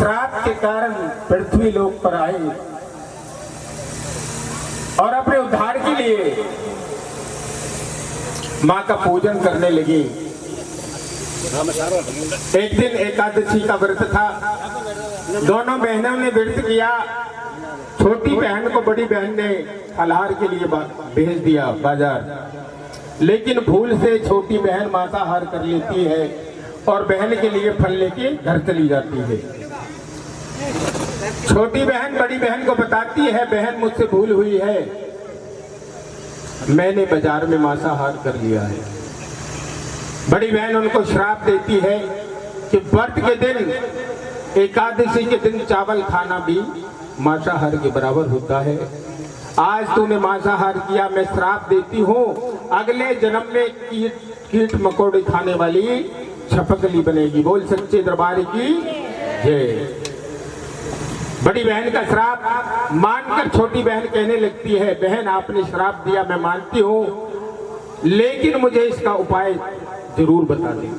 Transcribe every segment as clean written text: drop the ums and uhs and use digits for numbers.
श्राप के कारण पृथ्वी लोक पर आए और अपने उद्धार के लिए मां का पूजन करने लगी। एक दिन एकादशी का व्रत था। दोनों बहनों ने व्रत किया। छोटी बहन को बड़ी बहन ने फलाहार के लिए भेज दिया बाजार, लेकिन भूल से छोटी बहन मांसाहार कर लेती है और बहन के लिए फल लेके घर चली जाती है। छोटी बहन बड़ी बहन को बताती है, बहन मुझसे भूल हुई है, मैंने बाजार में मांसाहार कर लिया है। बड़ी बहन उनको श्राप देती है कि व्रत के दिन, एकादशी के दिन चावल खाना भी मांसाहार के बराबर होता है। आज तूने मांसाहार किया, मैं श्राप देती हूँ, अगले जन्म में कीट मकोड़े खाने वाली छपकली बनेगी। बोल सच्चे दरबार की जय। बड़ी बहन का श्राप मानकर छोटी बहन कहने लगती है, बहन आपने श्राप दिया मैं मानती हूँ, लेकिन मुझे इसका उपाय जरूर बता दें।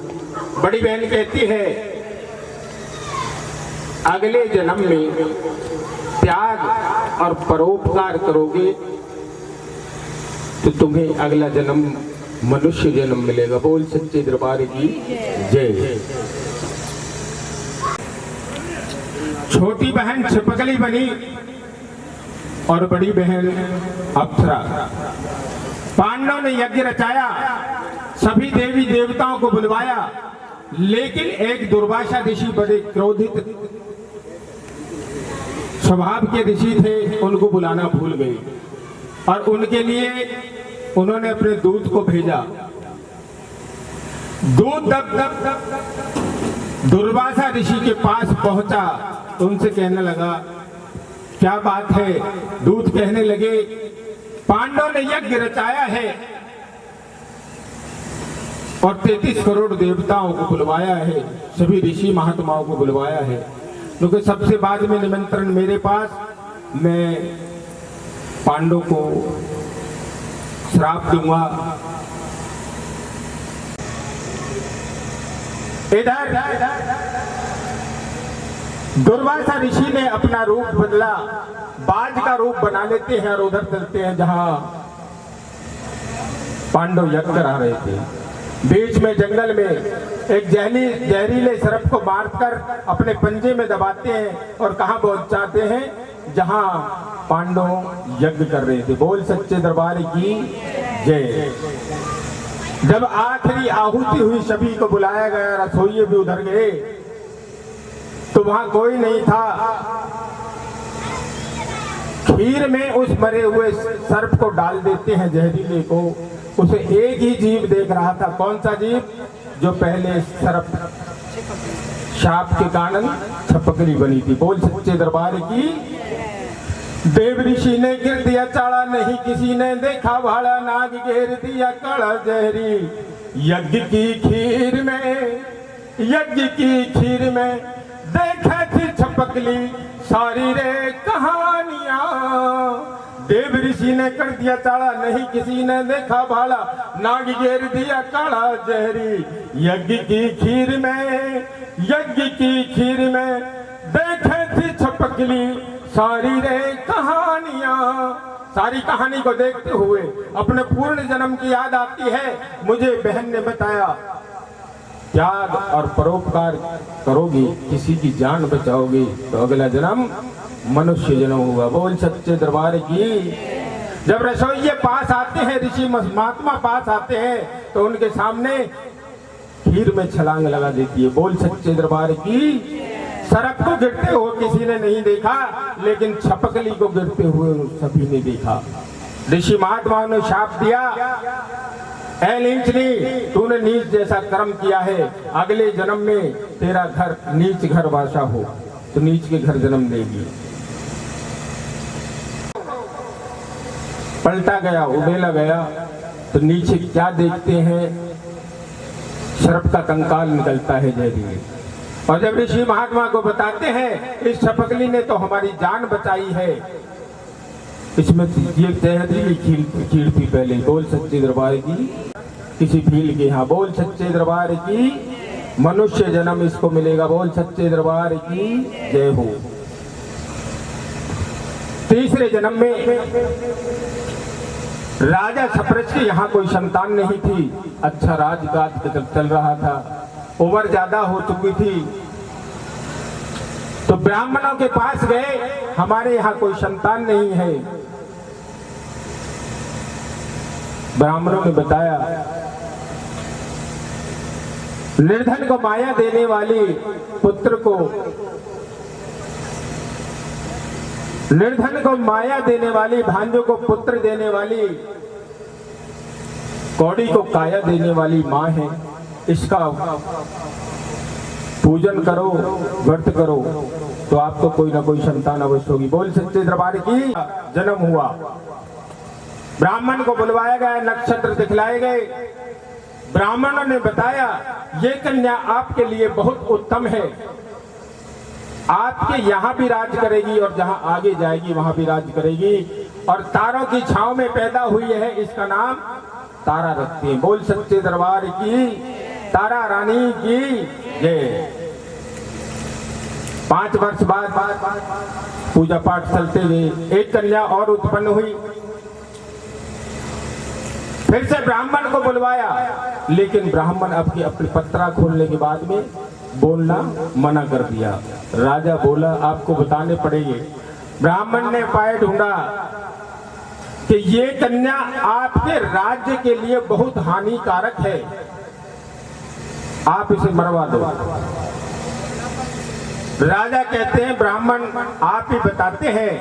बड़ी बहन कहती है, अगले जन्म में त्याग और परोपकार करोगे तो तुम्हें अगला जन्म मनुष्य जन्म मिलेगा। बोल सच्चे दरबार की जय। छोटी बहन छिपकली बनी और बड़ी बहन अप्सरा। पांडवों ने यज्ञ रचाया, सभी देवी देवताओं को बुलवाया, लेकिन एक दुर्वासा ऋषि बड़े क्रोधित स्वभाव के ऋषि थे, उनको बुलाना भूल गए और उनके लिए उन्होंने अपने दूत को भेजा। दूत दुर्वासा ऋषि के पास पहुंचा तो उनसे कहने लगा, क्या बात है? दूत कहने लगे, पांडवों ने यज्ञ रचाया है और 33 करोड़ देवताओं को बुलवाया है, सभी ऋषि महात्माओं को बुलवाया है, क्योंकि सबसे बाद में निमंत्रण मेरे पास, मैं पांडवों को श्राप दूंगा। इधर दुर्वासा ऋषि ने अपना रूप बदला, बाज का रूप बना लेते हैं और उधर चलते हैं जहां पांडव यज्ञ करा रहे थे। बीच में जंगल में एक जहरीले सर्प को मारकर अपने पंजे में दबाते हैं और कहां पहुंच जाते हैं? जहां पांडव यज्ञ कर रहे थे। बोल सच्चे दरबार की जय। जब आखिरी आहुति हुई, सभी को बुलाया गया, रसोइये भी उधर गए, तो वहां कोई नहीं था। खीर में उस मरे हुए सर्प को डाल देते हैं, जहरीले को। उसे एक ही जीव देख रहा था। कौन सा जीव? जो पहले सर्प शाप के कारण छपकली बनी थी। बोल सच्चे दरबार की। देव ऋषि ने गिर दिया चाड़ा, नहीं किसी ने देखा भाड़ा, नाग घेर दिया कड़ा जहरी। यज्ञ की खीर में देखा थी छपकली सारी रे कहानियां। देव ऋषि ने कर दिया चाड़ा, नहीं किसी ने देखा भाड़ा, नाग घेर दिया काड़ा जहरी। यज्ञ की खीर में देखे थी छपकली सारी रे कहानियां। सारी कहानी को देखते हुए अपने पूर्ण जन्म की याद आती है। मुझे बहन ने बताया, त्याग और परोपकार करोगी, किसी की जान बचाओगी तो अगला जन्म मनुष्य जन्म होगा। बोल सच्चे दरबार की। जब रसोइये पास आते हैं, ऋषि महात्मा पास आते हैं, तो उनके सामने खीर में छलांग लगा देती है। बोल सच्चे दरबार की। सर्प को गिरते हुए किसी ने नहीं देखा, लेकिन छपकली को गिरते हुए सभी ने देखा। ऋषि महात्माओं ने शाप दिया, ऐ नीचनी, तूने नीच जैसा कर्म किया है, अगले जन्म में तेरा घर नीच घर वासा हो, तो नीच के घर जन्म लेगी। पलटा गया, उड़ेला गया, तो नीचे क्या देखते हैं? सर्प का कंकाल निकलता है जहरीले। और जब ऋषि महात्मा को बताते हैं, इस छपकली ने तो हमारी जान बचाई है, इसमें ये जहरीली कीड़ थी पहले। बोल सच्चे दरबार की। किसी भील के यहाँ। बोल सच्चे दरबार की मनुष्य जन्म इसको मिलेगा। बोल सच्चे दरबार की जय हो। तीसरे जन्म में राजा सप्रज की यहाँ कोई संतान नहीं थी। अच्छा राजकाज चल रहा था, उम्र ज्यादा हो चुकी थी, तो ब्राह्मणों के पास गए, हमारे यहाँ कोई संतान नहीं है। ब्राह्मणों ने बताया, निर्धन को माया देने वाली पुत्र को, निर्धन को माया देने वाली, भांजों को पुत्र देने वाली, कौड़ी को काया देने वाली माँ है। इसका पूजन करो, व्रत करो, तो आपको कोई ना कोई संतान अवश्य होगी। बोल सच्चे दरबार की। जन्म हुआ, ब्राह्मण को बुलवाया गया, नक्षत्र दिखलाए गए। ब्राह्मणों ने बताया, ये कन्या आपके लिए बहुत उत्तम है, आपके यहाँ भी राज करेगी और जहाँ आगे जाएगी वहां भी राज करेगी, और तारों की छांव में पैदा हुई है, इसका नाम तारा रखते हैं। बोल सच्चे दरबार की, तारा रानी की जय। 5 वर्ष बाद पूजा पाठ चलते हुए एक कन्या और उत्पन्न हुई। फिर से ब्राह्मण को बुलवाया, लेकिन ब्राह्मण अपनी पत्रा खोलने के बाद में बोलना मना कर दिया। राजा बोला, आपको बताने पड़ेंगे। ब्राह्मण ने उपाय ढूंढा कि ये कन्या आपके राज्य के लिए बहुत हानिकारक है, आप इसे मरवा दो। राजा कहते हैं, ब्राह्मण आप ही बताते हैं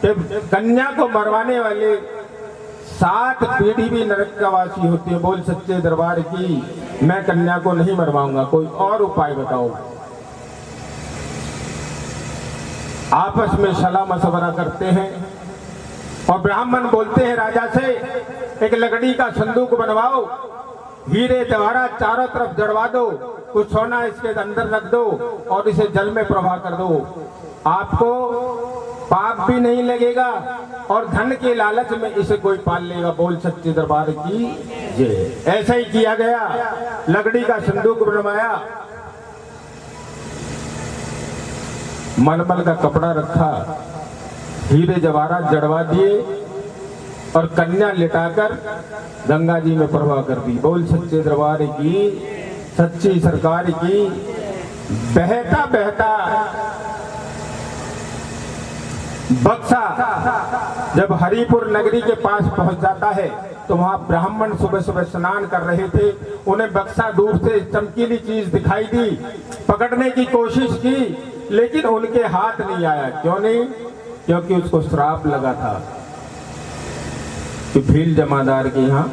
कि कन्या को मरवाने वाले 7 पीढ़ी भी नरक का वासी होते हैं। बोल सच्चे दरबार की, मैं कन्या को नहीं मरवाऊंगा, कोई और उपाय बताओ। आपस में सलाह मशवरा करते हैं और ब्राह्मण बोलते हैं राजा से, एक लकड़ी का संदूक बनवाओ, हीरे जवाहरात चारों तरफ जड़वा दो, कुछ सोना इसके अंदर रख दो और इसे जल में प्रवाह कर दो। आपको पाप भी नहीं लगेगा और धन के लालच में इसे कोई पाल लेगा। बोल सच्चे दरबार की जय। ऐसा ही किया गया, लकड़ी का संदूक बनवाया, मलमल का कपड़ा रखा, हीरे जवाहरात जड़वा दिए और कन्या लिटाकर गंगा जी में प्रवाह कर दी। बोल सच्चे दरबार की, सच्ची सरकार की। बहता बहता बक्सा जब हरिपुर नगरी के पास पहुंच जाता है, तो वहां ब्राह्मण सुबह सुबह स्नान कर रहे थे। उन्हें बक्सा दूर से चमकीली चीज दिखाई दी, पकड़ने की कोशिश की, लेकिन उनके हाथ नहीं आया। क्यों नहीं? क्योंकि उसको श्राप लगा था कि भील जमादार के यहाँ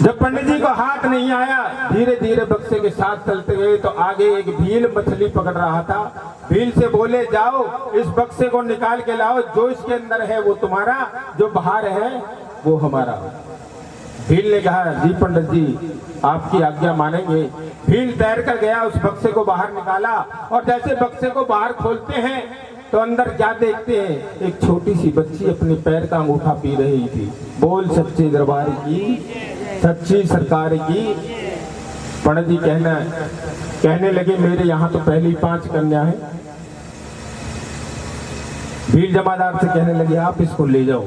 जब पंडित जी को हाथ नहीं आया, धीरे धीरे बक्से के साथ चलते गए तो आगे एक भील मछली पकड़ रहा था। भील से बोले, जाओ इस बक्से को निकाल के लाओ, जो इसके अंदर है वो तुम्हारा, जो बाहर है वो हमारा। भील ने कहा, जी पंडित जी आपकी आज्ञा मानेंगे। भील तैर कर गया, उस बक्से को बाहर निकाला और जैसे बक्से को बाहर खोलते हैं तो अंदर क्या देखते हैं, एक छोटी सी बच्ची अपने पैर का अंगूठा पी रही थी। बोल सच्चे दरबार की, सच्ची सरकार की। पंडित जी कहने लगे, मेरे यहाँ तो पहली 5 कन्या है। भील जमादार से कहने लगे, आप इसको ले जाओ।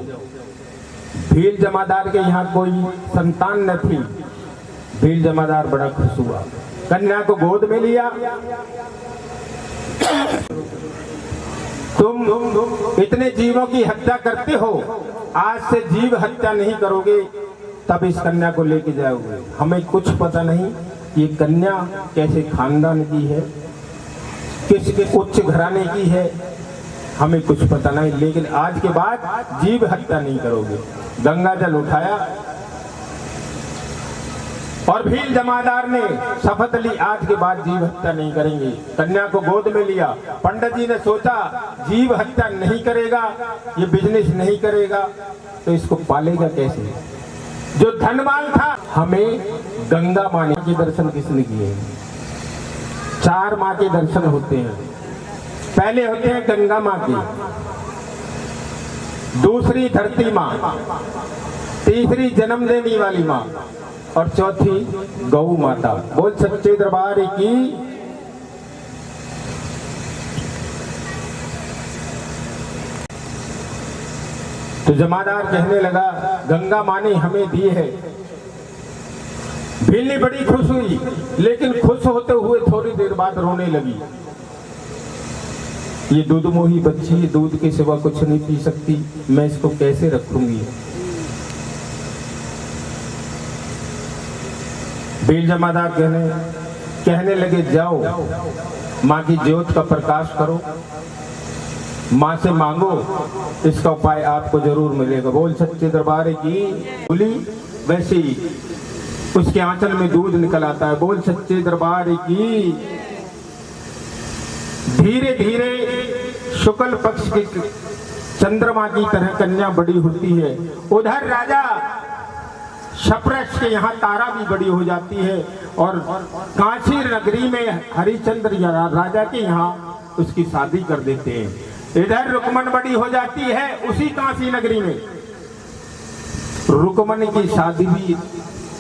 भील जमादार के यहाँ कोई संतान न थी। भील जमादार बड़ा खुश हुआ, कन्या को गोद में लिया। तुम इतने जीवों की हत्या करते हो, आज से जीव हत्या नहीं करोगे, तब इस कन्या को लेके जाओगे। हमें कुछ पता नहीं ये कन्या कैसे खानदान की है, किस उच्च घराने की है, हमें कुछ पता नहीं, लेकिन आज के बाद जीव हत्या नहीं करोगे। गंगा जल उठाया और भील जमादार ने शपथ ली, आज के बाद जीव हत्या नहीं करेंगे। कन्या को गोद में लिया। पंडित जी ने सोचा, जीव हत्या नहीं करेगा, ये बिजनेस नहीं करेगा, तो इसको पालेगा कैसे। जो धनवान था, हमें गंगा माँ के दर्शन किसने किए? 4 माँ के दर्शन होते हैं। पहले होते हैं गंगा माँ की, दूसरी धरती माँ, तीसरी जन्म देने वाली माँ और चौथी गौ माता। बोल सच्चे दरबार की। तो जमादार कहने लगा, गंगा माँ ने हमें दी है। भीलनी बड़ी खुश हुई, लेकिन खुश होते हुए थोड़ी देर बाद रोने लगी। ये दूध मोही बच्ची दूध के सिवा कुछ नहीं पी सकती, मैं इसको कैसे रखूंगी। भील जमादार कहने लगे, जाओ माँ की ज्योत का प्रकाश करो, माँ से मांगो, इसका उपाय आपको जरूर मिलेगा। बोल सच्चे दरबार की। बोली वैसे ही उसके आंचल में दूध निकल आता है। बोल सच्चे दरबार की। धीरे धीरे शुक्ल पक्ष की चंद्रमा की तरह कन्या बड़ी होती है। उधर राजा शप्रश के यहाँ तारा भी बड़ी हो जाती है और काशी नगरी में हरिश्चंद्र राजा के यहाँ उसकी शादी कर देते हैं। इधर रुकमन बड़ी हो जाती है उसी काशी नगरी में। रुकमन की शादी भी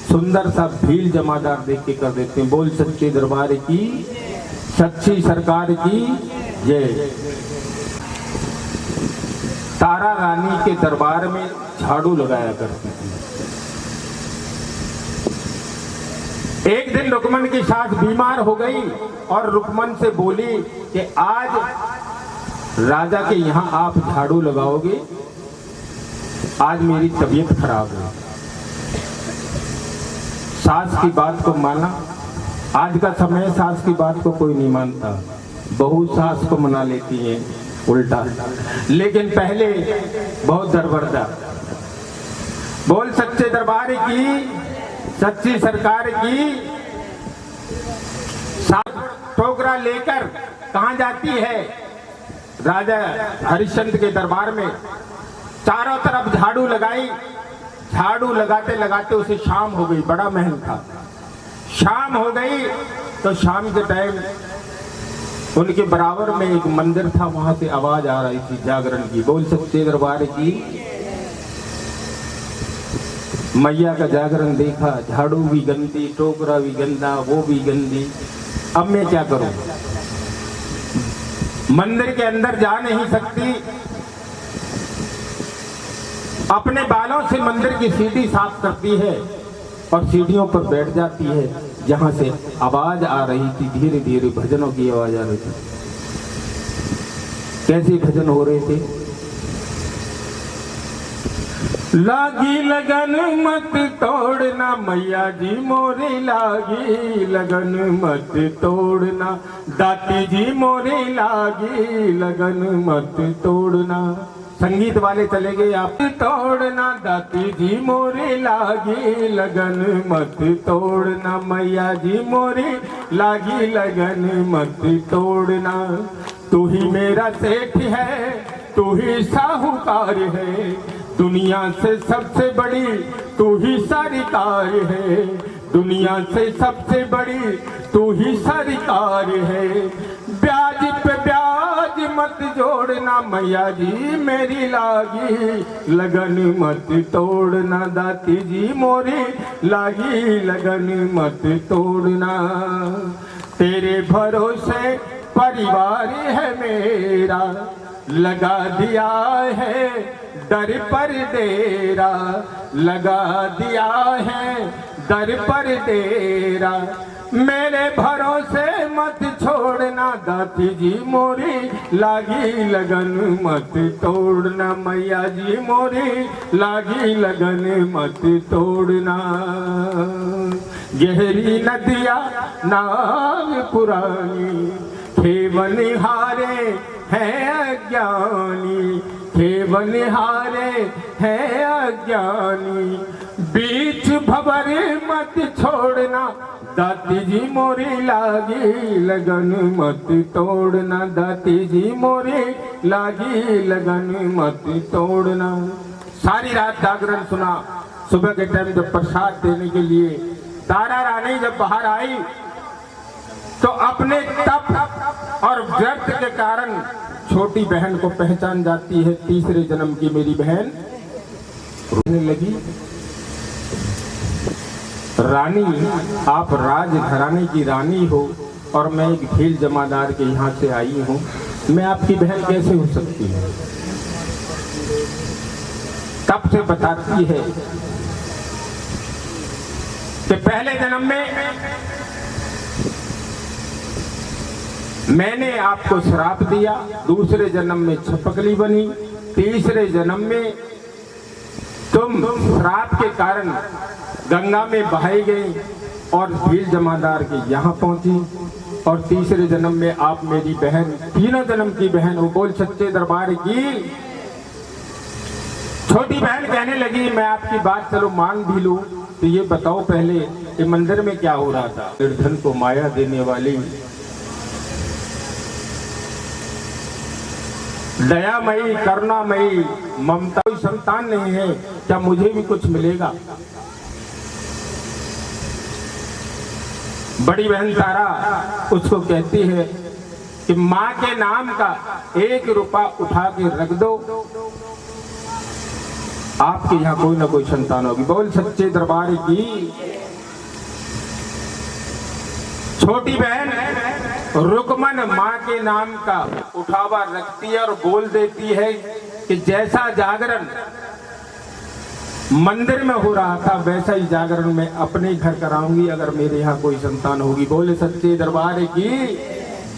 सुंदर सा भील जमादार देख के कर देते हैं। बोल सच्चे दरबार की, सच्ची सरकार की जय। तारा रानी के दरबार में झाड़ू लगाया करती थी। एक दिन रुकमन की सास बीमार हो गई और रुकमन से बोली कि आज राजा के यहाँ आप झाड़ू लगाओगे, आज मेरी तबीयत खराब है। सास की बात को माना। आज का समय सास की बात को कोई नहीं मानता, बहू सास को मना लेती है उल्टा, लेकिन पहले बहुत दरबरदा। बोल सच्चे दरबार की, सच्ची सरकार की। सास टोकरा लेकर कहाँ जाती है? राजा हरिश्चंद्र के दरबार में। चारों तरफ झाड़ू लगाई, झाड़ू लगाते लगाते उसे शाम हो गई, बड़ा महल था। शाम हो गई तो शाम के टाइम उनके बराबर में एक मंदिर था, वहां से आवाज आ रही थी जागरण की। बोल सच्चे दरबार की। मैया का जागरण देखा, झाड़ू भी गंदी, टोकरा भी गंदा, वो भी गंदी। अब मैं क्या करूं? मंदिर के अंदर जा नहीं सकती, अपने बालों से मंदिर की सीढ़ी साफ करती है और सीढ़ियों पर बैठ जाती है जहां से आवाज आ रही थी। धीरे धीरे भजनों की आवाज आ रही थी। कैसे भजन हो रहे थे? लागी लगन मत तोड़ना मैया जी मोरी, लागी लगन मत तोड़ना दाती जी मोरी, लागी लगन मत तोड़ना। संगीत वाले चले गए आप। तोड़ना दाती जी मोरी, लागी लगन मत तोड़ना मैया जी मोरी, लागी लगन मत तोड़ना। तू ही मेरा सेठ है, तू ही साहूकार है, दुनिया से सबसे बड़ी तू ही सरकार है, दुनिया से सबसे बड़ी तू ही सरकार है। ब्याज पे ब्याज मत जोड़ना मैया जी मेरी, लागी लगन मत तोड़ना दाती जी मोरी, लागी लगन मत तोड़ना। तेरे भरोसे परिवार है मेरा, लगा दिया है दर पर डेरा, लगा दिया है दर पर डेरा। मेरे भरोसे मत छोड़ना दाती जी मोरी, लागी लगन मत तोड़ना मैया जी मोरी, लागी लगन मत तोड़ना। गहरी नदिया नाव पुरानी, थे बनिहारे हैं अज्ञानी, थे बनिहारे हैं अज्ञानी। बीच भंवर मत छोड़ना दाती जी मोरी, लागी लगन मत तोड़ना दाती जी मोरी, लागी लगन मत तोड़ना। सारी रात जागरण सुना। सुबह के टाइम जब प्रसाद देने के लिए तारा रानी जब बाहर आई तो अपने तप और व्रत के कारण छोटी बहन को पहचान जाती है। तीसरे जन्म की मेरी बहन रोने लगी। रानी, आप राज घराने की रानी हो और मैं एक भील जमादार के यहाँ से आई हूँ, मैं आपकी बहन कैसे हो सकती हूँ? तब से बताती है कि पहले जन्म में मैंने आपको श्राप दिया, दूसरे जन्म में छपकली बनी, तीसरे जन्म में तुम श्राप के कारण गंगा में बहाई गई और भील जमादार के यहाँ पहुंची, और तीसरे जन्म में आप मेरी बहन, तीनों जन्म की बहन हो। बोल सच्चे दरबार की। छोटी बहन कहने लगी, मैं आपकी बात चलो मान भी लूं, तो ये बताओ पहले ये मंदिर में क्या हो रहा था? निर्धन को माया देने वाली, दयामयी, करुणामयी, ममता, कोई संतान नहीं है, क्या मुझे भी कुछ मिलेगा? बड़ी बहन तारा उसको कहती है कि माँ के नाम का 1 रुपया उठा के रख दो, आपके यहाँ कोई ना कोई संतान होगी। बोल सच्चे दरबार की। छोटी बहन रुकमन माँ के नाम का उठावा रखती है और बोल देती है कि जैसा जागरण मंदिर में हो रहा था वैसा ही जागरण मैं अपने घर कराऊंगी अगर मेरे यहाँ कोई संतान होगी। बोले सच्चे दरबार की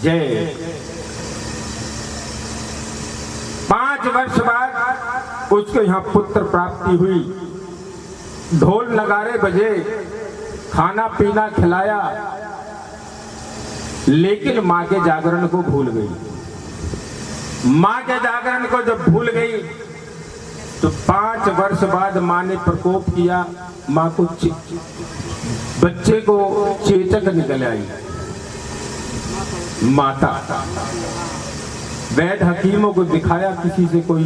जय। 5 वर्ष बाद उसको यहाँ पुत्र प्राप्ति हुई, ढोल नगारे बजे, खाना पीना खिलाया, लेकिन माँ के जागरण को भूल गई। माँ के जागरण को जब भूल गई तो 5 वर्ष बाद माँ ने प्रकोप किया, माँ को बच्चे को चेचक निकल आई। माता वैद्य हकीमों को दिखाया, किसी से कोई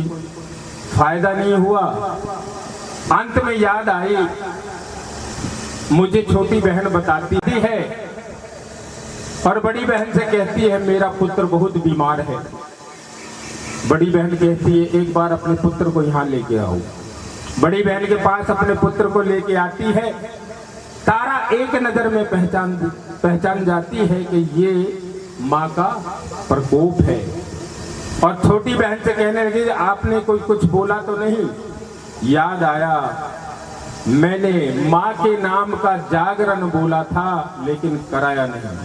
फायदा नहीं हुआ। अंत में याद आई, मुझे छोटी बहन बताती है और बड़ी बहन से कहती है मेरा पुत्र बहुत बीमार है। बड़ी बहन कहती है एक बार अपने पुत्र को यहाँ लेके आओ। बड़ी बहन के पास अपने पुत्र को लेके आती है। तारा एक नजर में पहचान जाती है कि ये माँ का प्रकोप है, और छोटी बहन से कहने लगी आपने कोई कुछ बोला तो नहीं? याद आया, मैंने माँ के नाम का जागरण बोला था लेकिन कराया नहीं।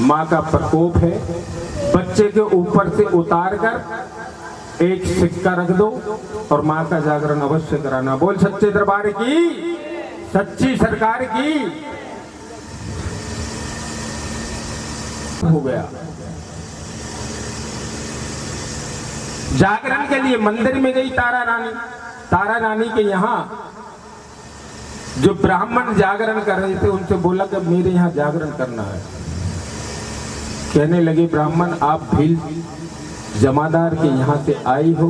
माँ का प्रकोप है, बच्चे के ऊपर से उतार कर एक सिक्का रख दो और माँ का जागरण अवश्य कराना। बोल सच्चे दरबार की, सच्ची सरकार की। हो गया। जागरण के लिए मंदिर में गई तारा रानी। तारा रानी के यहाँ जो ब्राह्मण जागरण कर रहे थे उनसे बोला कि मेरे यहाँ जागरण करना है। कहने लगे ब्राह्मण आप भील जमादार के यहाँ से आई हो,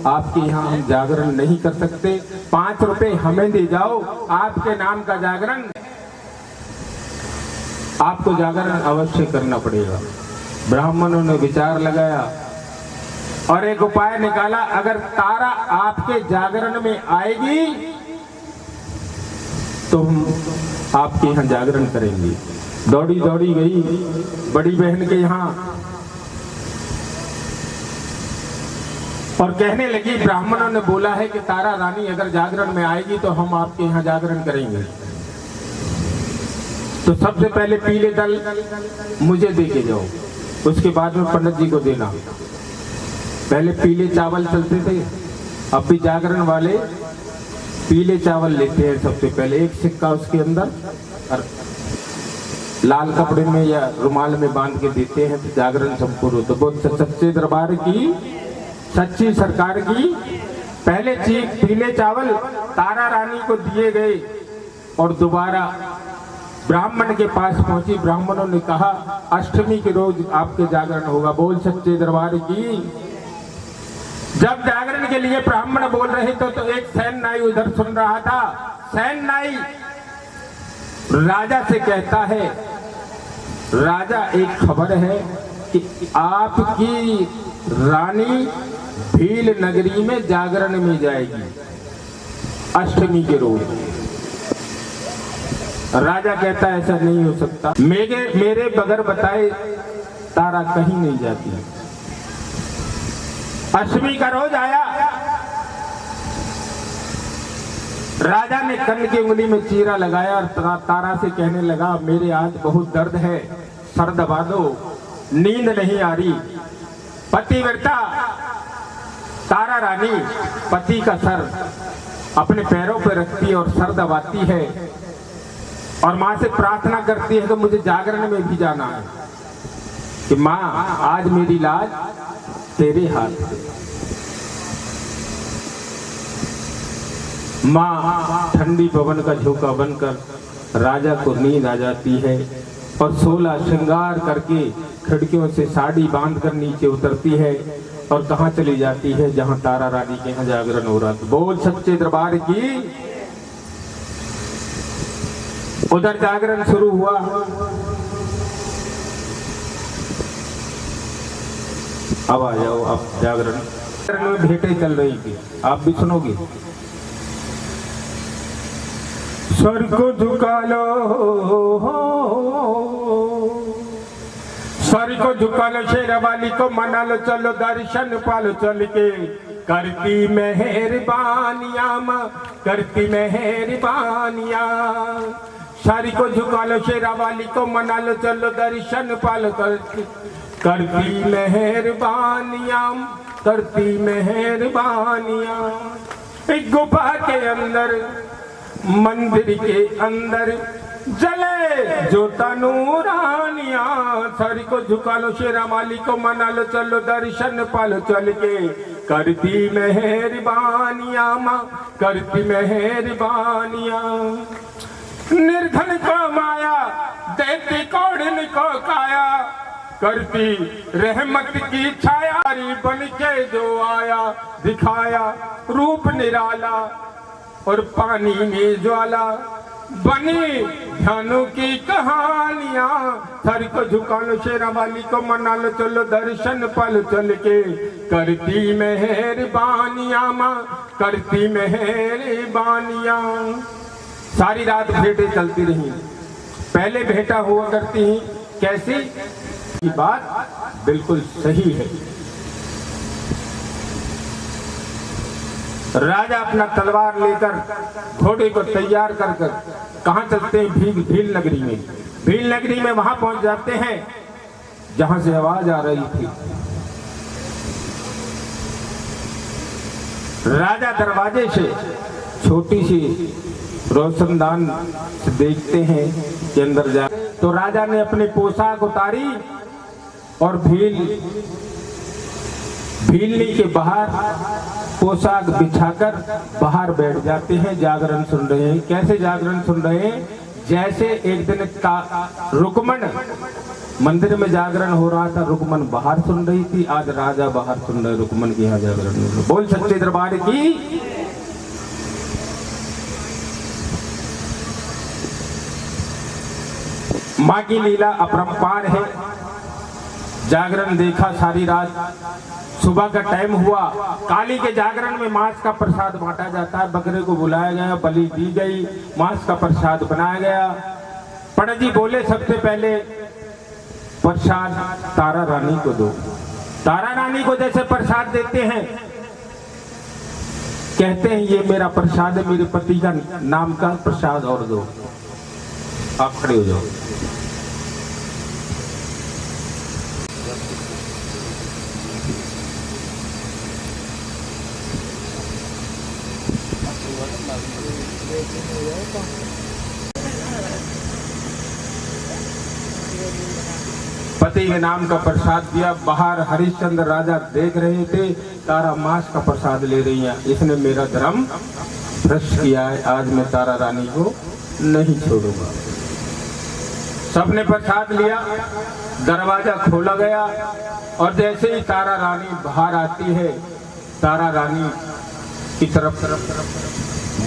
आपके यहाँ हम जागरण नहीं कर सकते, 5 रुपए हमें दे जाओ, आपके नाम का जागरण, आपको जागरण अवश्य करना पड़ेगा। ब्राह्मणों ने विचार लगाया और एक उपाय निकाला, अगर तारा आपके जागरण में आएगी तो हम आपके यहाँ जागरण करेंगे। दौड़ी दौड़ी गई बड़ी बहन के यहाँ और कहने लगी ब्राह्मणों ने बोला है कि तारा रानी अगर जागरण में आएगी तो हम आपके यहाँ जागरण करेंगे, तो सबसे पहले पीले दल मुझे दे के जाओ, उसके बाद में पंडित जी को देना। पहले पीले चावल चलते थे, अब भी जागरण वाले पीले चावल लेते हैं। सबसे पहले एक सिक्का उसके अंदर और लाल कपड़े में या रुमाल में बांध के देते हैं, तो जागरण संपूर्ण हो। तो बहुत सच्चे दरबार की, सच्ची सरकार की। पहले पीले चावल तारा रानी को दिए गए और दोबारा ब्राह्मण के पास पहुंची। ब्राह्मणों ने कहा अष्टमी के रोज आपके जागरण होगा। बोल सच्चे दरबार की। जब जागरण के लिए ब्राह्मण बोल रहे थे तो एक सैन नाई उधर सुन रहा था। सैन नाई राजा से कहता है, राजा एक खबर है कि आपकी रानी भील नगरी में जागरण में जाएगी अष्टमी के रोज। राजा कहता है ऐसा नहीं हो सकता, मेरे बगैर बताए तारा कहीं नहीं जाती। अष्टमी का रोज आया, राजा ने कन्न की उंगली में चीरा लगाया और तारा से कहने लगा, मेरे आज बहुत दर्द है, सर दबा दो, नींद नहीं आ रही। पतिव्रता तारा रानी पति का सर अपने पैरों पर रखती है और सर दबाती है और माँ से प्रार्थना करती है कि मुझे जागरण में भी जाना है, कि माँ आज मेरी लाज तेरे हाथ है। माँ ठंडी पवन का झोंका बनकर राजा को नींद आ जाती है और 16 श्रृंगार करके खिड़कियों से साड़ी बांधकर नीचे उतरती है और कहाँ चली जाती है, जहाँ तारा रानी के यहाँ जागरण हो रहा था। बोल सच्चे दरबार की। उधर जागरण शुरू हुआ। अब आ जाओ, अब जागरण में भेंटें चल रही थी, आप भी सुनोगे। सर को झुका लो, सर को झुका लो, शेरवाली को मना लो, चलो दर्शन पालो चल के, करती मेहरबानिया माँ करती मेहरबानिया। सर को झुका लो, शेरवाली को मना लो, चलो दर्शन पालो करती मेहरबानिया करती मेहरबानिया। एक गुफा के अंदर मंदिर के अंदर जले जोता नूरानिया। सर को झुका लो, शेरा माली को मना लो, चलो दर्शन पालो चल के, करती मेहरबानिया माँ करती मेहरबानिया। निर्धन को माया देती कौड़िन को काया, करती रहमत की छाया, बन के जो आया दिखाया रूप निराला और पानी में ज्वाला, बनी ध्यानों की कहानियां। सर को झुका लो, शेरा वाली को मना लो, चलो दर्शन पल चल के, करती मेहरबानियां माँ करती मेहरबानियां। सारी रात भेंटें चलती रही। पहले भेंटा हुआ करती ही कैसी, की बात बिल्कुल सही है। राजा अपना तलवार लेकर घोड़े को तैयार कर कर कहाँ चलते हैं, भील नगरी में। भील नगरी में वहां पहुंच जाते हैं जहां से आवाज आ रही थी। राजा दरवाजे से छोटी सी रोशनदान देखते हैं कि अंदर जा, तो राजा ने अपनी पोशाक उतारी और भीलनी के बाहर पोशाक बिछाकर बाहर बैठ जाते हैं। जागरण सुन रहे हैं। कैसे जागरण सुन रहे हैं, जैसे एक दिन रुकमन मंदिर में जागरण हो रहा था, रुकमन बाहर सुन रही थी, आज राजा बाहर सुन रहे रुकमन के यहाँ जागरण। बोल सच्चे दरबार की। माँ की लीला अपरंपार है। जागरण देखा सारी रात। सुबह का टाइम हुआ, काली के जागरण में मांस का प्रसाद बांटा जाता है। बकरे को बुलाया गया, बलि दी गई, मांस का प्रसाद बनाया गया। पंडित जी बोले सबसे पहले प्रसाद तारा रानी को दो। तारा रानी को जैसे प्रसाद देते हैं, कहते हैं ये मेरा प्रसाद है, मेरे पति का नाम का प्रसाद और दो। आप खड़े हो जाओ। पति के नाम का प्रसाद दिया। बाहर हरिश्चंद्र राजा देख रहे थे, तारा मांस का प्रसाद ले रही है, इसने मेरा धर्म भ्रष्ट किया है, आज मैं तारा रानी को नहीं छोड़ूंगा। सबने प्रसाद लिया, दरवाजा खोला गया और जैसे ही तारा रानी बाहर आती है, तारा रानी की तरफ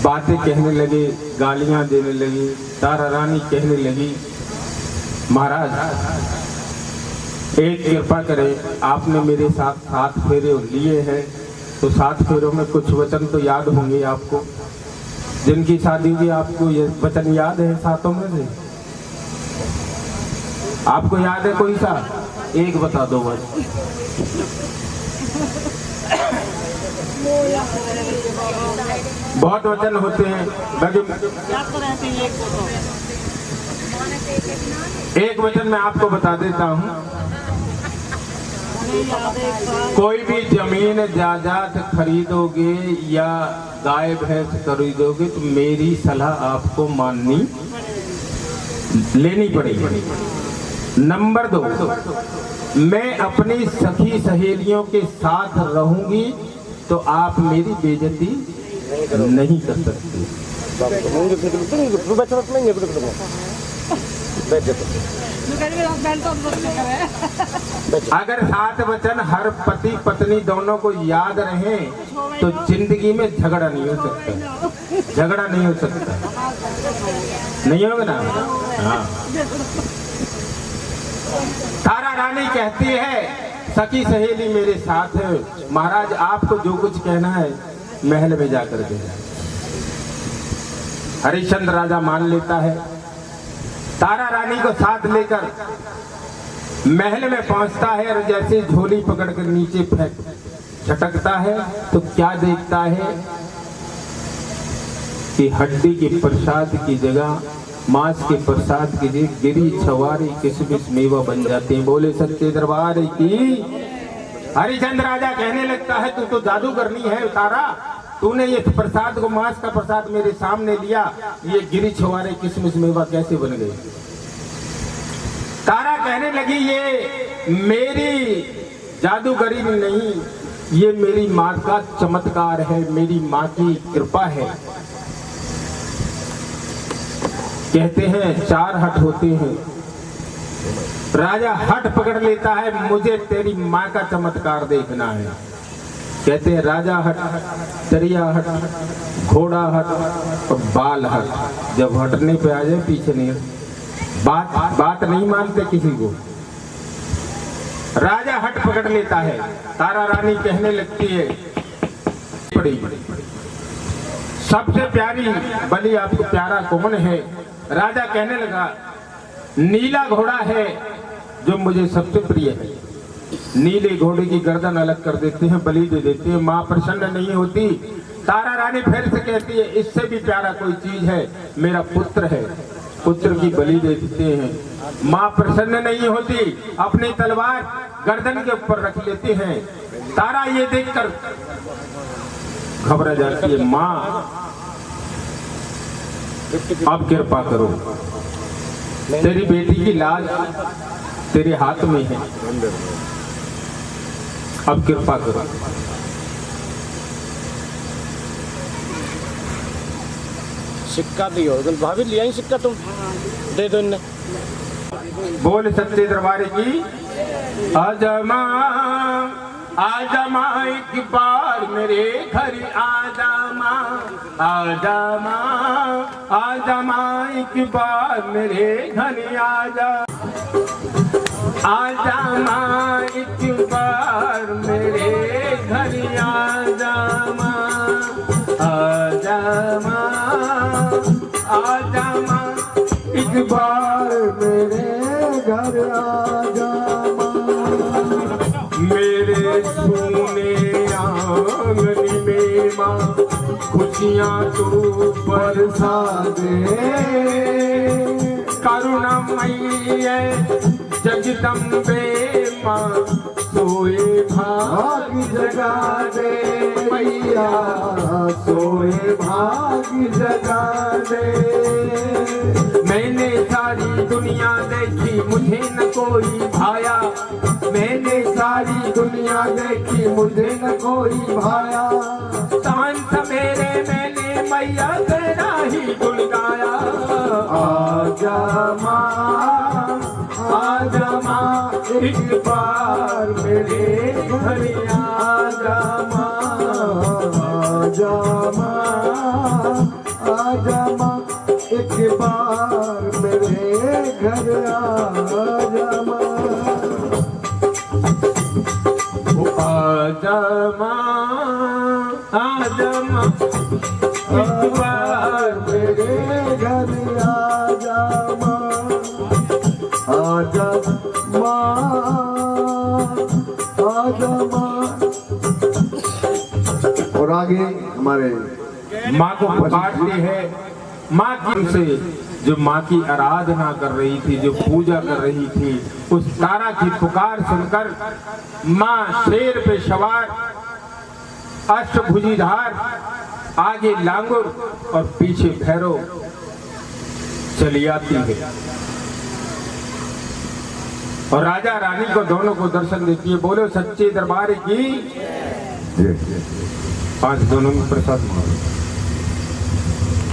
बातें कहने लगे, गालियां देने लगी। तारा रानी कहने लगी, महाराज एक कृपा करें, आपने मेरे साथ 7 फेरे लिए हैं, तो 7 फेरों में कुछ वचन तो याद होंगे आपको। जिनकी शादी हुई आपको ये वचन याद है सातों में से? आपको याद है कोई सा? एक बता दो बस। बहुत वचन होते हैं, एक वचन मैं आपको बता देता हूँ। कोई भी जमीन जायदाद खरीदोगे या गाय भैंस खरीदोगे तो मेरी सलाह आपको लेनी पड़ेगी। नंबर 2, मैं अपनी सखी सहेलियों के साथ रहूंगी तो आप मेरी बेइज्जती नहीं कर सकते। अगर 7 वचन हर पति पत्नी दोनों को याद रहे तो जिंदगी में झगड़ा नहीं हो सकता। झगड़ा नहीं हो सकता, नहीं होगा ना? हाँ। तारा रानी कहती है सखी सहेली मेरे साथ है, महाराज आपको जो कुछ कहना है महल में जाकर के। हरिश्चंद्र राजा मान लेता है, तारा रानी को साथ लेकर महल में पहुंचता है और जैसे झोली पकड़कर नीचे फेंक झटकता है तो क्या देखता है कि हड्डी के प्रसाद की जगह, मांस के प्रसाद की जगह गिरी छवारी किशमिश मेवा बन जाते हैं। बोले सच्चे दरबार की। हरिश्चंद्र राजा कहने लगता है तू तो जादू करनी है तारा, तूने ये प्रसाद को, मांस का प्रसाद मेरे सामने लिया, ये गिरी छुआरे किशमिश मेवा कैसे बन गए? तारा कहने लगी ये मेरी जादूगरी नहीं, ये मेरी माँ का चमत्कार है, मेरी माँ की कृपा है। कहते हैं 4 हट होते हैं। राजा हट पकड़ लेता है, मुझे तेरी माँ का चमत्कार देखना है। कहते हैं राजा हट, दरिया हट, घोड़ा हट और बाल हट। जब हटने पे आ जाए पीछे नहीं हट। बात नहीं मानते किसी को। राजा हट पकड़ लेता है, तारा रानी कहने लगती है बड़ी सबसे प्यारी बलि आपको प्यारा कौन है? राजा कहने लगा नीला घोड़ा है जो मुझे सबसे प्रिय है। नीले घोड़े की गर्दन अलग कर देते हैं, बलि दे देते हैं। माँ प्रसन्न नहीं होती। तारा रानी फिर से कहती है इससे भी प्यारा कोई चीज है, मेरा पुत्र है, पुत्र की बलि दे देते हैं। माँ प्रसन्न नहीं होती, अपनी तलवार गर्दन के ऊपर रख लेते हैं। तारा ये देखकर घबरा जाती है, माँ अब कृपा करो, तेरी बेटी की लाज तेरे हाथ में है, अब कृपा करो। सिक्का दियो, भाभी लिया ही सिक्का, तुम दे दो इन्हें। बोल सच्चे दरबार की। आजमा आजमा एक बार मेरे घर आजमा, आजमा आजमा एक बार मेरे घर आजा, आजमा एक बार मेरे घर आजमा, आजमा आजमा एक बार मेरे घर आजमा। मेरे सोने आंगन में माँ खुशियाँ तू बरसा दे, करुणामयी जगदम्बे माँ सोए भाग जगा दे, मैया सोए भाग जगा दे। मैंने सारी दुनिया देखी मुझे न कोई भाया, मैंने सारी दुनिया देखी मुझे न कोई भाया। शांत मेरे मैंने मैया तेरा ही गुण गाया। आजा माँ, आजा माँ एक बार मेरे घर आजा माँ, आजा माँ, आजा माँ एक बार मेरे घर आजा माँ। आजा माँ, आजा माँ एक बार और आगे हमारे माँ को पुकारती है। माँ की से जो माँ की आराधना कर रही थी, जो पूजा कर रही थी, उस तारा की पुकार सुनकर माँ शेर पे सवार, अष्टभुजीधार, आगे लांगुर और पीछे भैरव चली आती है और राजा रानी को दोनों को दर्शन देती है। बोलो सच्चे दरबार की। जय। 5 दोनों में प्रसाद मारो।